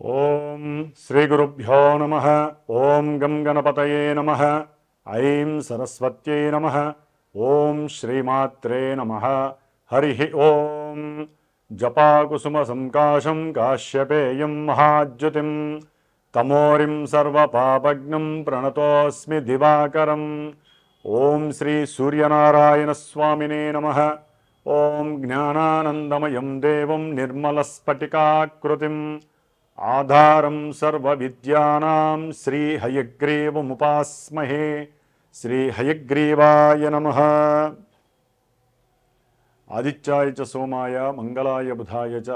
ఓం శ్రీ గురుభ్యో నమః. ఓం గం గణపతయే నమః. ఐం సరస్వత్యై నమః. ఓం శ్రీమాత్రే నమః. హరి ఓం. జపాకుసుమ సంకాశం కాశ్యపేయం మహాద్యుతిం తమోరిం సర్వపాపజ్ఞం ప్రణతోస్మి దివాకరం. ఓం శ్రీ సూర్యనారాయణ స్వామినే నమః. ఓం జ్ఞానానందమయం దేవం నిర్మలస్ఫటికాకృతిం ఆధారం సర్వవిద్యానాం శ్రీ హయగ్రీవముపాస్మహే. శ్రీ హయగ్రీవాయ నమః. ఆదిత్యాయ చ సోమాయ మంగళాయ బుధాయ చ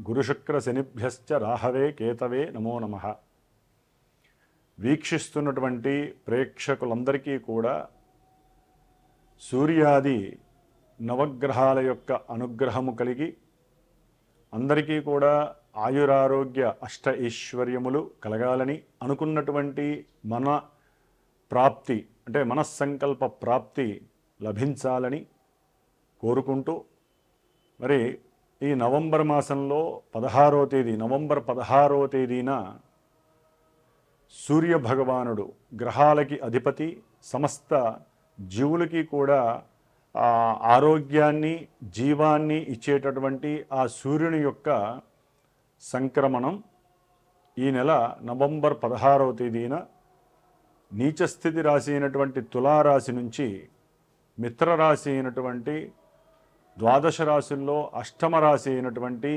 గురుశుక్ర శనిభ్యశ్చ రాహవే కేతవే నమో నమః. వీక్షిస్తున్నటువంటి ప్రేక్షకులందరికీ కూడా సూర్యాది నవగ్రహాల యొక్క అనుగ్రహము కలిగి అందరికీ కూడా ఆయురారోగ్య అష్ట ఐశ్వర్యములు కలగాలని, అనుకున్నటువంటి మన ప్రాప్తి అంటే మనస్సంకల్ప ప్రాప్తి లభించాలని కోరుకుంటూ, మరి ఈ నవంబర్ మాసంలో నవంబర్ 16వ తేదీన సూర్య భగవానుడు గ్రహాలకి అధిపతి, సమస్త జీవులకి కూడా ఆరోగ్యాన్ని జీవాన్ని ఇచ్చేటటువంటి ఆ సూర్యుని యొక్క సంక్రమణం ఈ నెల నవంబర్ 16వ తేదీన నీచస్థితి రాశి అయినటువంటి తులారాశి నుంచి మిత్రరాశి అయినటువంటి ద్వాదశ రాశుల్లో అష్టమ రాశి అయినటువంటి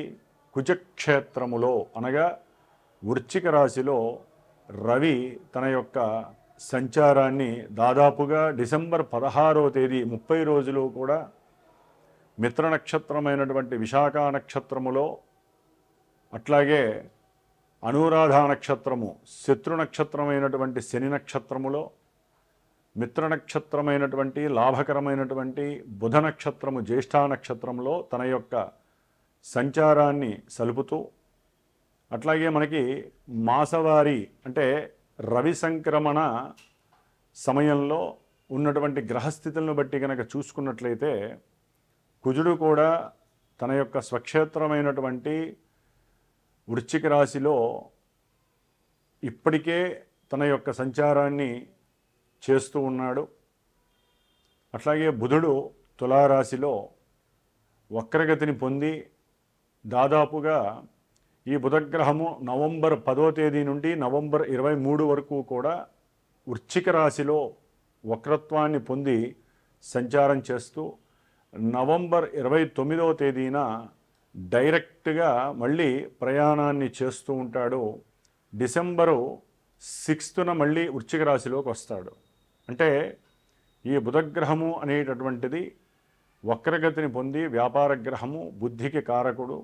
కుజక్షేత్రములో అనగా వృశ్చిక రాశిలో రవి తన యొక్క సంచారాన్ని దాదాపుగా డిసెంబర్ 16వ తేదీ 30 రోజులు కూడా మిత్ర నక్షత్రమైనటువంటి విశాఖ నక్షత్రములో, అట్లాగే అనురాధ నక్షత్రము శత్రు నక్షత్రమైనటువంటి శని నక్షత్రములో, మిత్ర నక్షత్రమైనటువంటి లాభకరమైనటువంటి బుధ నక్షత్రము జ్యేష్ఠ నక్షత్రంలో తన యొక్క సంచారాన్ని సలుపుతూ, అట్లాగే మనకి మాసవారి అంటే రవి సంక్రమణ సమయంలో ఉన్నటువంటి గ్రహస్థితులను బట్టి కనుక చూసుకున్నట్లయితే కుజుడు కూడా తన యొక్క స్వక్షేత్రమైనటువంటి వృశ్చిక రాశిలో ఇప్పటికే తన యొక్క సంచారాన్ని చేస్తూ ఉన్నాడు. అట్లాగే బుధుడు తులారాశిలో వక్రగతిని పొంది దాదాపుగా ఈ బుధగ్రహము నవంబర్ 10వ తేదీ నుండి నవంబర్ 23 వరకు కూడా వృశ్చిక రాశిలో వక్రత్వాన్ని పొంది సంచారం చేస్తూ నవంబర్ 29వ తేదీన డైరెక్ట్గా మళ్ళీ ప్రయాణాన్ని చేస్తూ ఉంటాడు. డిసెంబరు 6న మళ్ళీ వృశ్చిక రాశిలోకి వస్తాడు. అంటే ఈ బుధగ్రహము అనేటటువంటిది వక్రగతిని పొంది వ్యాపార గ్రహము, బుద్ధికి కారకుడు,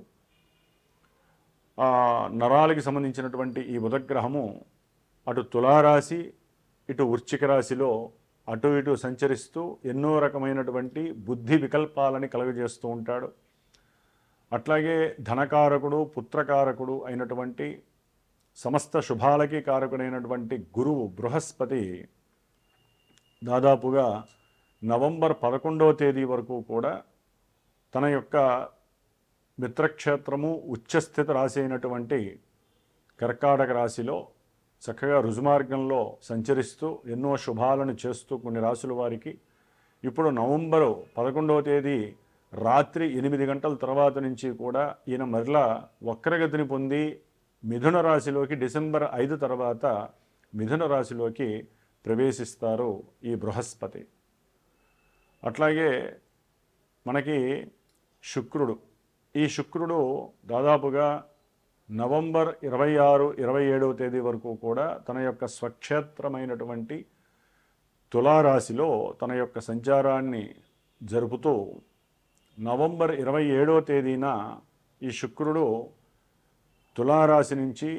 నరాలకి సంబంధించినటువంటి ఈ బుధగ్రహము అటు తులారాశి ఇటు వృశ్చిక రాశిలో అటు ఇటు సంచరిస్తూ ఎన్నో రకమైనటువంటి బుద్ధి వికల్పాలని కలుగజేస్తూ ఉంటాడు. అట్లాగే ధనకారకుడు, పుత్రకారకుడు అయినటువంటి సమస్త శుభాలకి కారకుడైనటువంటి గురువు బృహస్పతి దాదాపుగా నవంబర్ 11వ తేదీ వరకు కూడా తన యొక్క మిత్రక్షేత్రము ఉచ్చస్థిత రాశి అయినటువంటి కర్కాటక రాశిలో చక్కగా రుజుమార్గంలో సంచరిస్తూ ఎన్నో శుభాలను చేస్తూ కొన్ని రాశుల వారికి ఇప్పుడు నవంబరు 11వ తేదీ రాత్రి 8 గంటల తర్వాత నుంచి కూడా ఈయన మరలా వక్రగతిని పొంది మిథున రాశిలోకి డిసెంబర్ 5 తర్వాత మిథున రాశిలోకి ప్రవేశిస్తారు ఈ బృహస్పతి. అట్లాగే మనకి శుక్రుడు, ఈ శుక్రుడు దాదాపుగా నవంబర్ 26, 27వ తేదీ వరకు కూడా తన యొక్క స్వక్షేత్రమైనటువంటి తులారాశిలో తన యొక్క సంచారాన్ని జరుపుతూ నవంబర్ 27వ తేదీన ఈ శుక్రుడు తులారాశి నుంచి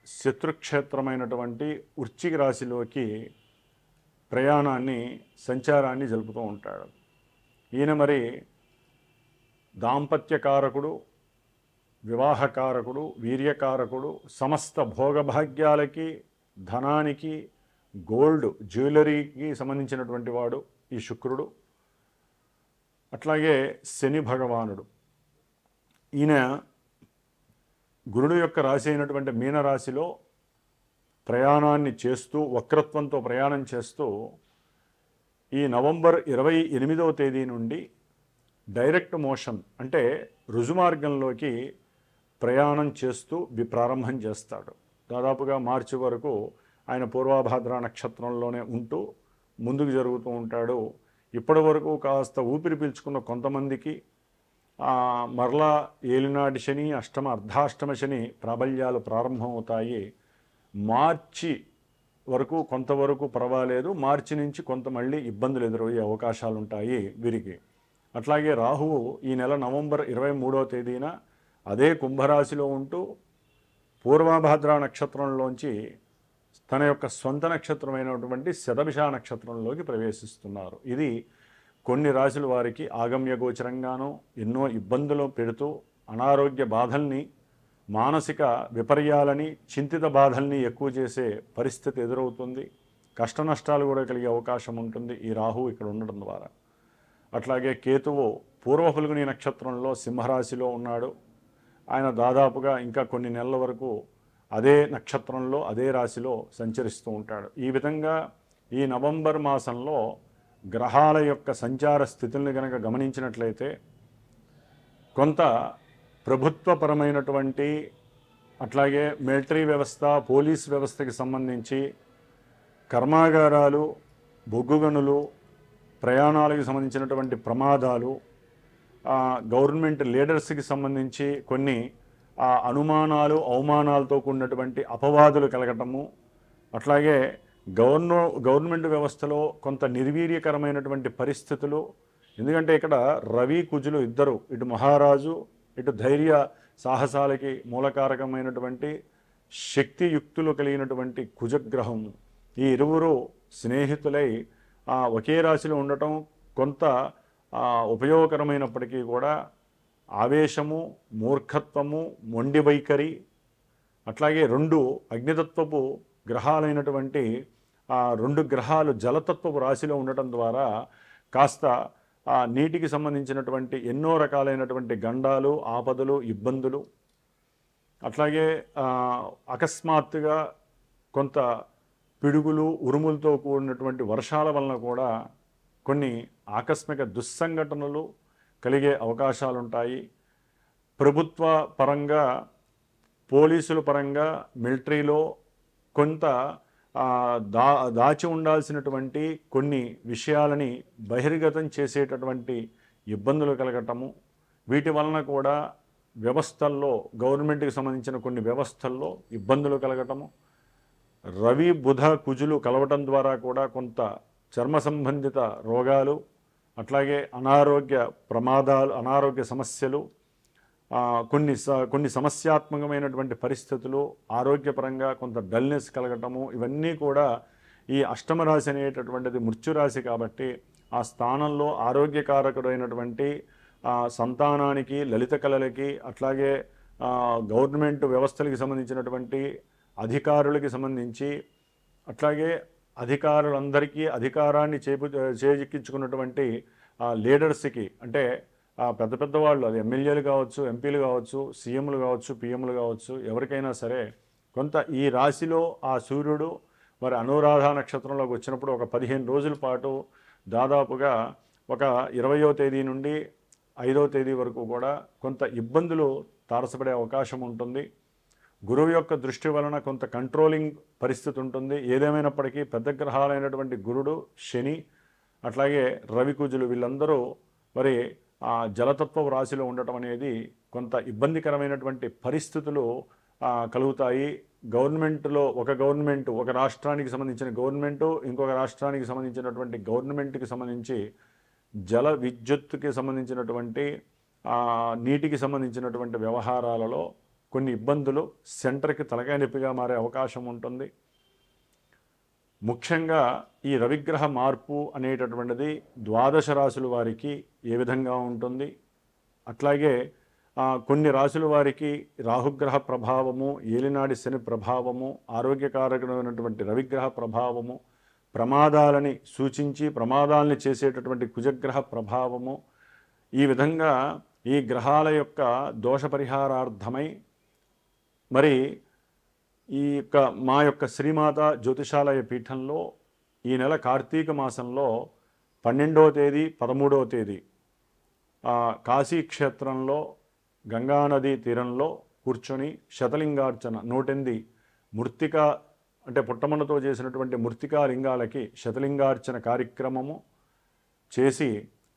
శత్రుక్షేత్రమైనటువంటి వృశ్చిక రాశిలోకి సంచారాన్ని జరుపుతూ ఉంటాడు. ఈయన మరి దాంపత్యకారకుడు, వివాహకారకుడు, వీర్యకారకుడు, సమస్త భోగభాగ్యాలకి, ధనానికి, గోల్డ్ జ్యువెలరీకి సంబంధించినటువంటి వాడు ఈ శుక్రుడు. అట్లాగే శని భగవానుడు, ఈయన గురుడు యొక్క రాశి అయినటువంటి మీనరాశిలో ప్రయాణాన్ని చేస్తూ వక్రత్వంతో ప్రయాణం చేస్తూ ఈ నవంబర్ 28వ తేదీ నుండి డైరెక్ట్ మోషన్ అంటే రుజుమార్గంలోకి ప్రయాణం చేస్తూ ప్రారంభం చేస్తాడు. దాదాపుగా మార్చి వరకు ఆయన పూర్వభాద్ర నక్షత్రంలోనే ఉంటూ ముందుకు జరుగుతూ ఉంటాడు. ఇప్పటి వరకు కాస్త ఊపిరి పీల్చుకున్న కొంతమందికి మరలా ఏలినాటి శని, అర్ధాష్టమ శని ప్రాబల్యాలు ప్రారంభమవుతాయి. మార్చి వరకు కొంతవరకు పర్వాలేదు, మార్చి నుంచి కొంత మళ్ళీ ఇబ్బందులు ఎదురయ్యే అవకాశాలు ఉంటాయి వీరికి. అట్లాగే రాహువు ఈ నెల నవంబర్ 23వ తేదీన అదే కుంభరాశిలో ఉంటూ పూర్వభాద్ర నక్షత్రంలోంచి తన యొక్క స్వంత నక్షత్రమైనటువంటి శతభిష నక్షత్రంలోకి ప్రవేశిస్తున్నారు. ఇది కొన్ని రాశుల వారికి ఆగమ్య గోచరంగానూ ఎన్నో ఇబ్బందులు పెడుతూ అనారోగ్య బాధల్ని, మానసిక విపర్యాలని, చింతిత బాధల్ని ఎక్కువ చేసే పరిస్థితి ఎదురవుతుంది. కష్ట నష్టాలు కూడా కలిగే అవకాశం ఉంటుంది ఈ రాహువు ఇక్కడ ఉండడం ద్వారా. అట్లాగే కేతువు పూర్వ ఫల్గుని నక్షత్రంలో సింహరాశిలో ఉన్నాడు. ఆయన దాదాపుగా ఇంకా కొన్ని నెలల వరకు అదే నక్షత్రంలో అదే రాశిలో సంచరిస్తూ ఉంటాడు. ఈ విధంగా ఈ నవంబర్ మాసంలో గ్రహాల యొక్క సంచార స్థితుల్ని కనుక గమనించినట్లయితే కొంత ప్రభుత్వపరమైనటువంటి అట్లాగే మిలిటరీ వ్యవస్థ, పోలీస్ వ్యవస్థకి సంబంధించి కర్మాగారాలు, బొగ్గు గనులు, ప్రయాణాలకు సంబంధించినటువంటి ప్రమాదాలు, గవర్నమెంట్ లీడర్స్కి సంబంధించి కొన్ని అనుమానాలు, అవమానాలతో కూడినటువంటి అపవాదులు కలగటము, అట్లాగే గవర్నమెంట్ వ్యవస్థలో కొంత నిర్వీర్యకరమైనటువంటి పరిస్థితులు. ఎందుకంటే ఇక్కడ రవి కుజులు ఇద్దరు, ఇటు మహారాజు, ఇటు ధైర్య సాహసాలకి మూలకారకమైనటువంటి శక్తియుక్తులు కలిగినటువంటి కుజగ్రహం. ఈ ఇరువురు స్నేహితులై ఒకే రాశిలో ఉండటం కొంత ఉపయోగకరమైనప్పటికీ కూడా ఆవేశము, మూర్ఖత్వము, మొండి వైఖరి, అట్లాగే రెండు అగ్నితత్వపు గ్రహాలైనటువంటి రెండు గ్రహాలు జలతత్వపు రాశిలో ఉండటం ద్వారా కాస్త నీటికి సంబంధించినటువంటి ఎన్నో రకాలైనటువంటి గండాలు, ఆపదలు, ఇబ్బందులు, అట్లాగే అకస్మాత్తుగా కొంత పిడుగులు, ఉరుములతో కూడినటువంటి వర్షాల వలన కూడా కొన్ని ఆకస్మిక దుస్సంఘటనలు కలిగే అవకాశాలు ఉంటాయి. ప్రభుత్వ పరంగా, పోలీసుల పరంగా, మిలిటరీలో కొంత దాచి ఉండాల్సినటువంటి కొన్ని విషయాలని బహిర్గతం చేసేటటువంటి ఇబ్బందులు కలగటము, వీటి వలన కూడా వ్యవస్థల్లో, గవర్నమెంట్కి సంబంధించిన కొన్ని వ్యవస్థల్లో ఇబ్బందులు కలగటము, రవి బుధ కుజులు కలవటం ద్వారా కూడా కొంత చర్మ సంబంధిత రోగాలు, అట్లాగే అనారోగ్య ప్రమాదాలు, అనారోగ్య సమస్యలు, కొన్ని సమస్యాత్మకమైనటువంటి పరిస్థితులు, ఆరోగ్యపరంగా కొంత డల్నెస్ కలగటము, ఇవన్నీ కూడా ఈ అష్టమ రాశి అనేటటువంటిది మృత్యురాశి కాబట్టి ఆ స్థానంలో ఆరోగ్యకారకుడైనటువంటి సంతానానికి, లలిత కళలకి, అట్లాగే గవర్నమెంట్ వ్యవస్థలకి సంబంధించినటువంటి అధికారులకి సంబంధించి, అట్లాగే అధికారులందరికీ అధికారాన్ని చేజిక్కించుకున్నటువంటి లీడర్స్కి, అంటే పెద్ద పెద్ద వాళ్ళు, అది ఎమ్మెల్యేలు కావచ్చు, ఎంపీలు కావచ్చు, సీఎంలు కావచ్చు, పిఎంలు కావచ్చు, ఎవరికైనా సరే కొంత ఈ రాశిలో ఆ సూర్యుడు మరి అనురాధ నక్షత్రంలోకి వచ్చినప్పుడు ఒక 15 రోజుల పాటు దాదాపుగా ఒక 20వ తేదీ నుండి 5వ తేదీ వరకు కూడా కొంత ఇబ్బందులు తారసపడే అవకాశం ఉంటుంది. గురువు యొక్క దృష్టి వలన కొంత కంట్రోలింగ్ పరిస్థితి ఉంటుంది. ఏదేమైనప్పటికీ పెద్ద గ్రహాలైనటువంటి గురుడు, శని, అట్లాగే రవి కుజులు వీళ్ళందరూ మరి జలతత్వ రాశిలో ఉండటం అనేది కొంత ఇబ్బందికరమైనటువంటి పరిస్థితులు కలుగుతాయి. గవర్నమెంట్లో ఒక రాష్ట్రానికి సంబంధించిన గవర్నమెంటు, ఇంకొక రాష్ట్రానికి సంబంధించినటువంటి గవర్నమెంట్కి సంబంధించి జల విద్యుత్తుకి సంబంధించినటువంటి నీటికి సంబంధించినటువంటి వ్యవహారాలలో కొన్ని ఇబ్బందులు సెంటర్కి తలకాయ నొప్పిగా మారే అవకాశం ఉంటుంది. ముఖ్యంగా ఈ రవిగ్రహ మార్పు అనేటటువంటిది ద్వాదశ రాశుల వారికి ఏ విధంగా ఉంటుంది, అట్లాగే కొన్ని రాశుల వారికి రాహుగ్రహ ప్రభావము, ఏలినాడి శని ప్రభావము, ఆరోగ్యకారకమైనటువంటి రవిగ్రహ ప్రభావము, ప్రమాదాలని సూచించి ప్రమాదాలని చేసేటటువంటి కుజగ్రహ ప్రభావము, ఈ విధంగా ఈ గ్రహాల యొక్క దోష పరిహారార్థమై మరి ఈ యొక్క మా యొక్క శ్రీమాత జ్యోతిషాలయ పీఠంలో ఈ నెల కార్తీక మాసంలో 12వ తేదీ 13వ తేదీ కాశీ క్షేత్రంలో గంగానదీ తీరంలో కూర్చొని శతలింగార్చన 108 మృత్తిక అంటే పుట్టమన్నతో చేసినటువంటి మృత్తికా లింగాలకి శతలింగార్చన కార్యక్రమము చేసి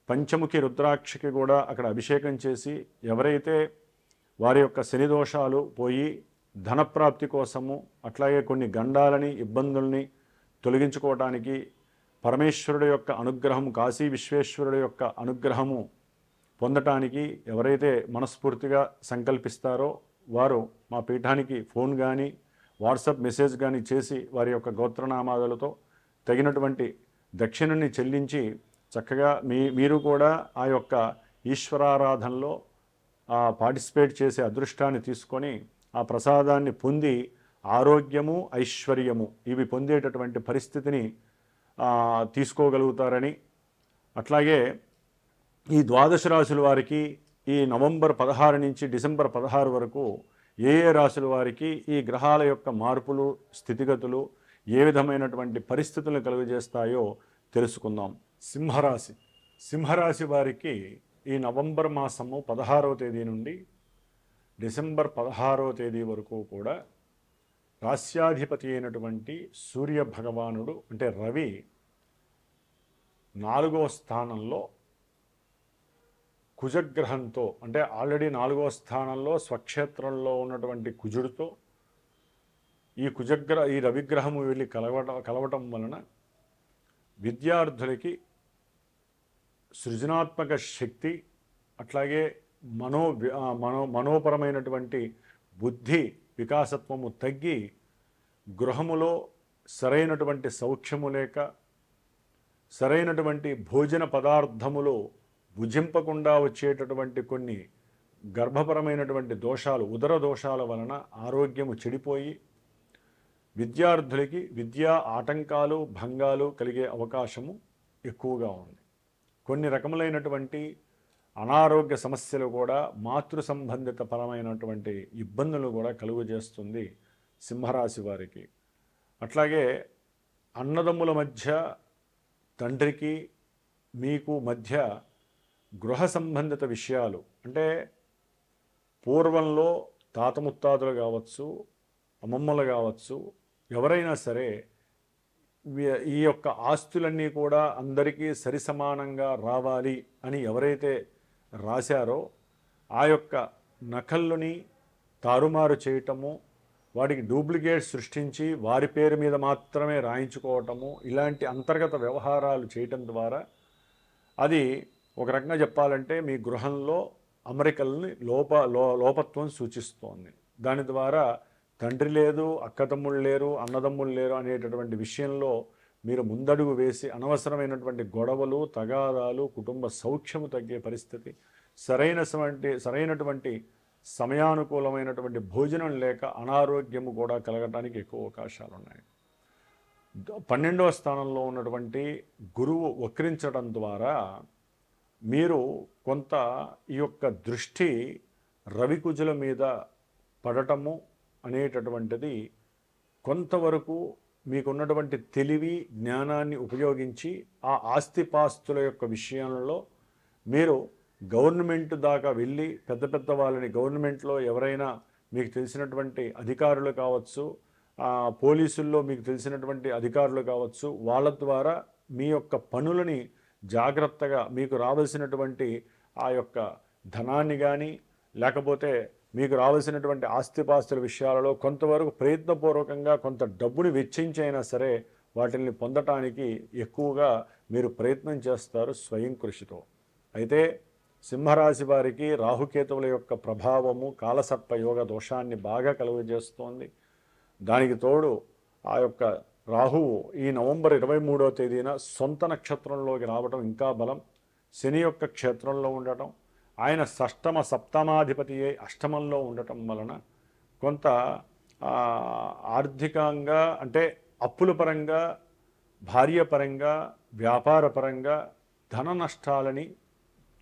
పంచముఖి రుద్రాక్షకి కూడా అక్కడ అభిషేకం చేసి ఎవరైతే వారి యొక్క శని దోషాలు పోయి ధనప్రాప్తి కోసము అట్లాగే కొన్ని గండాలని ఇబ్బందుల్ని తొలగించుకోవడానికి పరమేశ్వరుడు యొక్క అనుగ్రహం కాశీ విశ్వేశ్వరుడు యొక్క అనుగ్రహము పొందటానికి ఎవరైతే మనస్ఫూర్తిగా సంకల్పిస్తారో వారు మా పీఠానికి ఫోన్ కానీ వాట్సాప్ మెసేజ్ కానీ చేసి వారి యొక్క గోత్రనామాదులతో తగినటువంటి దక్షిణని చెల్లించి చక్కగా మీరు కూడా ఆ యొక్క ఈశ్వరారాధనలో పార్టిసిపేట్ చేసే అదృష్టాన్ని తీసుకొని ఆ ప్రసాదాన్ని పొంది ఆరోగ్యము ఐశ్వర్యము ఇవి పొందేటటువంటి పరిస్థితిని తీసుకోగలుగుతారని, అట్లాగే ఈ ద్వాదశ రాశుల వారికి ఈ నవంబర్ 16 నుంచి డిసెంబర్ 16 వరకు ఏ రాశుల వారికి ఈ గ్రహాల యొక్క మార్పులు స్థితిగతులు ఏ విధమైనటువంటి పరిస్థితులను కలుగజేస్తాయో తెలుసుకుందాం. సింహరాశి వారికి ఈ నవంబర్ మాసము 16వ తేదీ నుండి డిసెంబర్ 16వ తేదీ వరకు కూడా రాస్యాధిపతి అయినటువంటి సూర్య భగవానుడు అంటే రవి 4వ స్థానంలో కుజగ్రహంతో అంటే ఆల్రెడీ 4వ స్థానంలో స్వక్షేత్రంలో ఉన్నటువంటి కుజుడితో ఈ రవిగ్రహము వెళ్ళి కలవటం వలన విద్యార్థులకి సృజనాత్మక శక్తి అట్లాగే మనోపరమైనటువంటి బుద్ధి వికాసత్వము తగ్గి గృహములో సరైనటువంటి సౌఖ్యము లేక సరైనటువంటి భోజన పదార్థములు భుజింపకుండా వచ్చేటటువంటి కొన్ని గర్భపరమైనటువంటి దోషాలు ఉదర దోషాల వలన ఆరోగ్యము చెడిపోయి విద్యార్థులకి విద్యా ఆటంకాలు భంగాలు కలిగే అవకాశము ఎక్కువగా ఉంది. కొన్ని రకములైనటువంటి అనారోగ్య సమస్యలు కూడా మాతృ సంబంధిత పరమైనటువంటి ఇబ్బందులు కూడా కలుగజేస్తుంది సింహరాశి వారికి. అట్లాగే అన్నదమ్ముల మధ్య తండ్రికి మీకు మధ్య గృహ సంబంధిత విషయాలు అంటే పూర్వంలో తాత ముత్తాతలు కావచ్చు అమ్మమ్మలు కావచ్చు ఎవరైనా సరే ఈ యొక్క ఆస్తులన్నీ కూడా అందరికీ సరిసమానంగా రావాలి అని ఎవరైతే రాశారో ఆ యొక్క నకళ్ళుని తారుమారు చేయటము వాటికి డూప్లికేట్ సృష్టించి వారి పేరు మీద మాత్రమే రాయించుకోవటము ఇలాంటి అంతర్గత వ్యవహారాలు చేయటం ద్వారా అది ఒక రకంగా చెప్పాలంటే మీ గృహంలో అమరికల్ని లోపత్వం సూచిస్తోంది. దాని ద్వారా తండ్రి లేదు అక్కతమ్ముళ్ళు లేరు అన్నదమ్ముళ్ళు లేరు అనేటటువంటి విషయంలో మీరు ముందడుగు వేసి అనవసరమైనటువంటి గొడవలు తగాదాలు కుటుంబ సౌఖ్యము తగ్గే పరిస్థితి సరైనటువంటి సమయానుకూలమైనటువంటి భోజనం లేక అనారోగ్యము కూడా కలగడానికి ఎక్కువ అవకాశాలు ఉన్నాయి. 12వ స్థానంలో ఉన్నటువంటి గురువు వక్రించడం ద్వారా మీరు కొంత ఈ యొక్క దృష్టి రవికుజుల మీద పడటము అనేటటువంటిది కొంతవరకు మీకున్నటువంటి తెలివి జ్ఞానాన్ని ఉపయోగించి ఆ ఆస్తిపాస్తుల యొక్క విషయంలో మీరు గవర్నమెంట్ దాకా వెళ్ళి పెద్ద వాళ్ళని గవర్నమెంట్లో ఎవరైనా మీకు తెలిసినటువంటి అధికారులు కావచ్చు పోలీసుల్లో మీకు తెలిసినటువంటి అధికారులు కావచ్చు వాళ్ళ ద్వారా మీ యొక్క పనులని జాగ్రత్తగా మీకు రావాల్సినటువంటి ఆ యొక్క ధనాన్ని కానీ లేకపోతే మీకు రావాల్సినటువంటి ఆస్తిపాస్తుల విషయాలలో కొంతవరకు ప్రయత్నపూర్వకంగా కొంత డబ్బుని వెచ్చించైనా సరే వాటిని పొందటానికి ఎక్కువగా మీరు ప్రయత్నం చేస్తారు స్వయం కృషితో. అయితే సింహరాశి వారికి రాహుకేతువుల యొక్క ప్రభావము కాలసర్ప యోగ దోషాన్ని బాగా కలుగజేస్తోంది. దానికి తోడు ఆ యొక్క రాహువు ఈ నవంబర్ 23వ తేదీన సొంత నక్షత్రంలోకి రావడం ఇంకా బలం. శని యొక్క క్షేత్రంలో ఉండటం ఆయన సప్తమాధిపతి అష్టమంలో ఉండటం వలన కొంత ఆర్థికంగా అంటే అప్పుల పరంగా భార్య పరంగా వ్యాపార పరంగా ధన నష్టాలని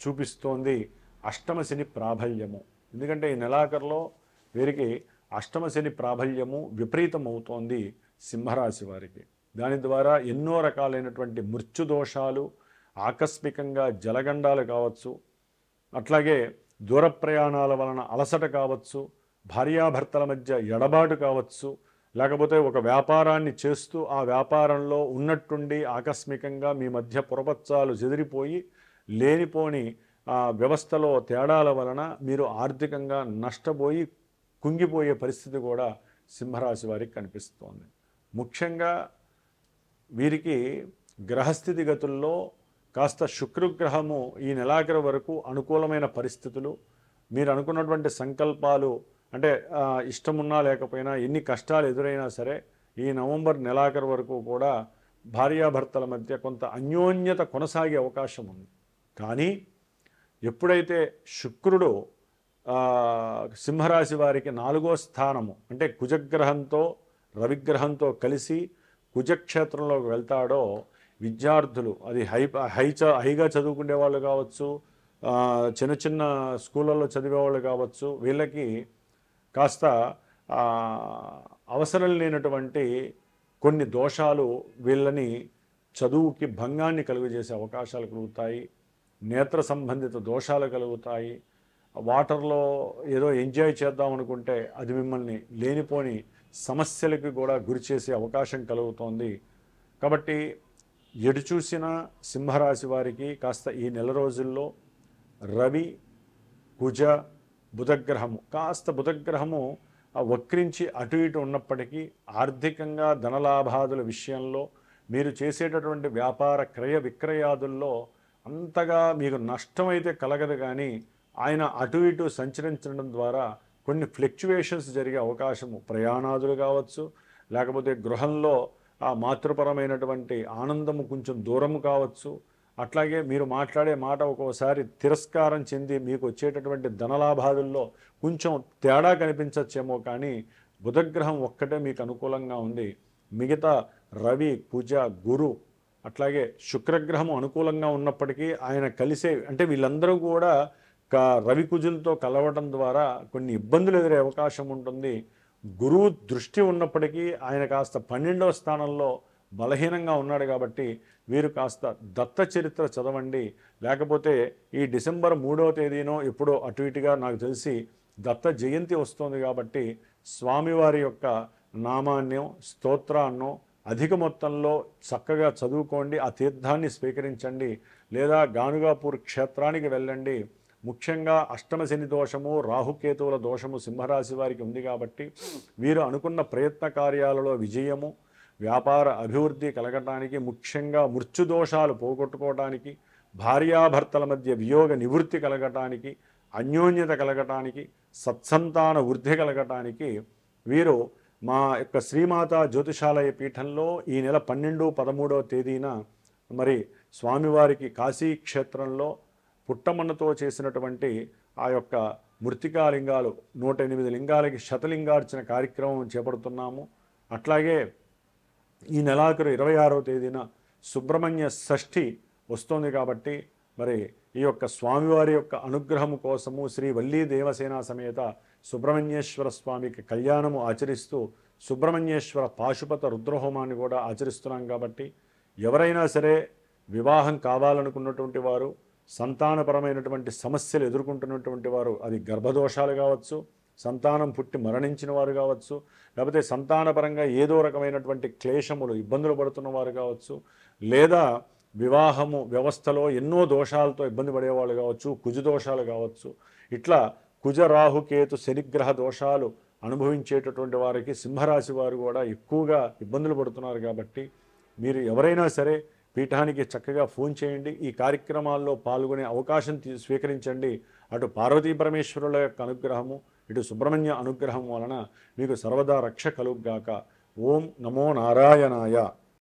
చూపిస్తోంది అష్టమ శని ప్రాబల్యము. ఎందుకంటే ఈ నెలాఖరులో వీరికి అష్టమ శని ప్రాబల్యము విపరీతమవుతోంది సింహరాశి వారికి. దాని ద్వారా ఎన్నో రకాలైనటువంటి మృత్యు దోషాలు, ఆకస్మికంగా జలగండాలు కావచ్చు, అట్లాగే దూర ప్రయాణాల వలన అలసట కావచ్చు, భార్యాభర్తల మధ్య ఎడబాటు కావచ్చు, లేకపోతే ఒక వ్యాపారాన్ని చేస్తూ ఆ వ్యాపారంలో ఉన్నట్టుండి ఆకస్మికంగా మీ మధ్య పురపచ్చాలు చెదిరిపోయి లేనిపోని వ్యవస్థలో తేడాల వలన మీరు ఆర్థికంగా నష్టపోయి కుంగిపోయే పరిస్థితి కూడా సింహరాశి వారికి కనిపిస్తోంది. ముఖ్యంగా వీరికి గ్రహస్థితి గతుల్లో కాస్త శుక్రగ్రహము ఈ నెలాఖరు వరకు అనుకూలమైన పరిస్థితులు, మీరు అనుకున్నటువంటి సంకల్పాలు అంటే ఇష్టమున్నా లేకపోయినా ఎన్ని కష్టాలు ఎదురైనా సరే ఈ నవంబర్ నెలాఖరు వరకు కూడా భార్యాభర్తల మధ్య కొంత అన్యోన్యత కొనసాగే అవకాశం ఉంది. కానీ ఎప్పుడైతే శుక్రుడు సింహరాశి వారికి 4వ స్థానము అంటే కుజగ్రహంతో రవిగ్రహంతో కలిసి కుజక్షేత్రంలోకి వెళ్తాడో విద్యార్థులు, అది హైగా చదువుకునే వాళ్ళు కావచ్చు, చిన్న చిన్న స్కూళ్ళల్లో చదివేవాళ్ళు కావచ్చు, వీళ్ళకి కాస్త అవసరం లేనటువంటి కొన్ని దోషాలు వీళ్ళని చదువుకి భంగాన్ని కలుగజేసే అవకాశాలు కలుగుతాయి. నేత్ర సంబంధిత దోషాలు కలుగుతాయి. వాటర్లో ఏదో ఎంజాయ్ చేద్దాం అనుకుంటే అది మిమ్మల్ని లేనిపోని సమస్యలకి కూడా గురి చేసే అవకాశం కలుగుతోంది. కాబట్టి ఎటు చూసినా సింహరాశి వారికి కాస్త ఈ నెల రోజుల్లో రవి, కుజ, బుధగ్రహము వక్రించి అటు ఇటు ఉన్నప్పటికీ ఆర్థికంగా ధనలాభాదుల విషయంలో మీరు చేసేటటువంటి వ్యాపార క్రయ విక్రయాదుల్లో అంతగా మీకు నష్టమైతే కలగదు. కానీ ఆయన అటు ఇటు సంచరించడం ద్వారా కొన్ని ఫ్లక్చువేషన్స్ జరిగే అవకాశము, ప్రయాణాదులు కావచ్చు, లేకపోతే గృహంలో ఆ మాతృపరమైనటువంటి ఆనందము కొంచెం దూరము కావచ్చు, అట్లాగే మీరు మాట్లాడే మాట ఒక్కోసారి తిరస్కారం చెంది మీకు వచ్చేటటువంటి ధనలాభాదుల్లో కొంచెం తేడా కనిపించచ్చేమో. కానీ బుధగ్రహం ఒక్కటే మీకు అనుకూలంగా ఉంది. మిగతా రవి, కుజ, గురు అట్లాగే శుక్రగ్రహం అనుకూలంగా ఉన్నప్పటికీ ఆయన కలిసే అంటే వీళ్ళందరూ కూడా రవి కుజులతో కలవడం ద్వారా కొన్ని ఇబ్బందులు ఎదురే అవకాశం ఉంటుంది. గురువు దృష్టి ఉన్నప్పటికీ ఆయన కాస్త 12వ స్థానంలో బలహీనంగా ఉన్నాడు. కాబట్టి వీరు కాస్త దత్త చరిత్ర చదవండి. లేకపోతే ఈ డిసెంబర్ 3వ తేదీనో ఎప్పుడో అటు ఇటుగా నాకు తెలిసి దత్త జయంతి వస్తుంది. కాబట్టి స్వామివారి యొక్క నామాన్నో స్తోత్రాన్నో అధిక మొత్తంలో చక్కగా చదువుకోండి, ఆ తీర్థాన్ని స్వీకరించండి, లేదా గానుగాపూర్ క్షేత్రానికి వెళ్ళండి. ముఖ్యంగా అష్టమ శని దోషము, రాహుకేతువుల దోషము సింహరాశి వారికి ఉంది. కాబట్టి వీరు అనుకున్న ప్రయత్న కార్యాలలో విజయము, వ్యాపార అభివృద్ధి కలగటానికి, ముఖ్యంగా మృత్యుదోషాలు పోగొట్టుకోవడానికి, భార్యాభర్తల మధ్య వియోగ నివృత్తి కలగటానికి, అన్యోన్యత కలగటానికి, సత్సంతాన వృద్ధి కలగటానికి వీరు మా యొక్క శ్రీమాత జ్యోతిషాలయ పీఠంలో ఈ నెల 12, 13వ తేదీన మరి స్వామివారికి కాశీ క్షేత్రంలో పుట్టమన్నతో చేసినటువంటి ఆ యొక్క మృతికాలింగాలు 108 లింగాలకి శతలింగార్చన కార్యక్రమం చేపడుతున్నాము. అట్లాగే ఈ నెలాఖరు 26వ తేదీన సుబ్రహ్మణ్య షష్ఠి వస్తోంది. కాబట్టి మరి ఈ యొక్క స్వామివారి యొక్క అనుగ్రహము కోసము శ్రీ వల్లీ దేవసేన సమేత సుబ్రహ్మణ్యేశ్వర స్వామికి కళ్యాణము ఆచరిస్తూ సుబ్రహ్మణ్యేశ్వర పాశుపత రుద్రహోమాన్ని కూడా ఆచరిస్తున్నాం. కాబట్టి ఎవరైనా సరే వివాహం కావాలనుకున్నటువంటి వారు, సంతానపరమైనటువంటి సమస్యలు ఎదుర్కొంటున్నటువంటి వారు, అది గర్భదోషాలు కావచ్చు, సంతానం పుట్టి మరణించిన వారు కావచ్చు, లేకపోతే సంతానపరంగా ఏదో రకమైనటువంటి క్లేశములు ఇబ్బందులు పడుతున్న వారు కావచ్చు, లేదా వివాహము వ్యవస్థలో ఎన్నో దోషాలతో ఇబ్బంది పడేవాళ్ళు కావచ్చు, కుజదోషాలు కావచ్చు, ఇట్లా కుజరాహుకేతు శనిగ్రహ దోషాలు అనుభవించేటటువంటి వారికి సింహరాశి వారు కూడా ఎక్కువగా ఇబ్బందులు పడుతున్నారు. కాబట్టి మీరు ఎవరైనా సరే పీఠానికి చక్కగా ఫోన్ చేయండి, ఈ కార్యక్రమాల్లో పాల్గొనే అవకాశం స్వీకరించండి. అటు పార్వతీ పరమేశ్వరుల యొక్క అనుగ్రహము, ఇటు సుబ్రహ్మణ్య అనుగ్రహం వలన మీకు సర్వదా రక్ష కలుగుగాక. ఓం నమో నారాయణాయ.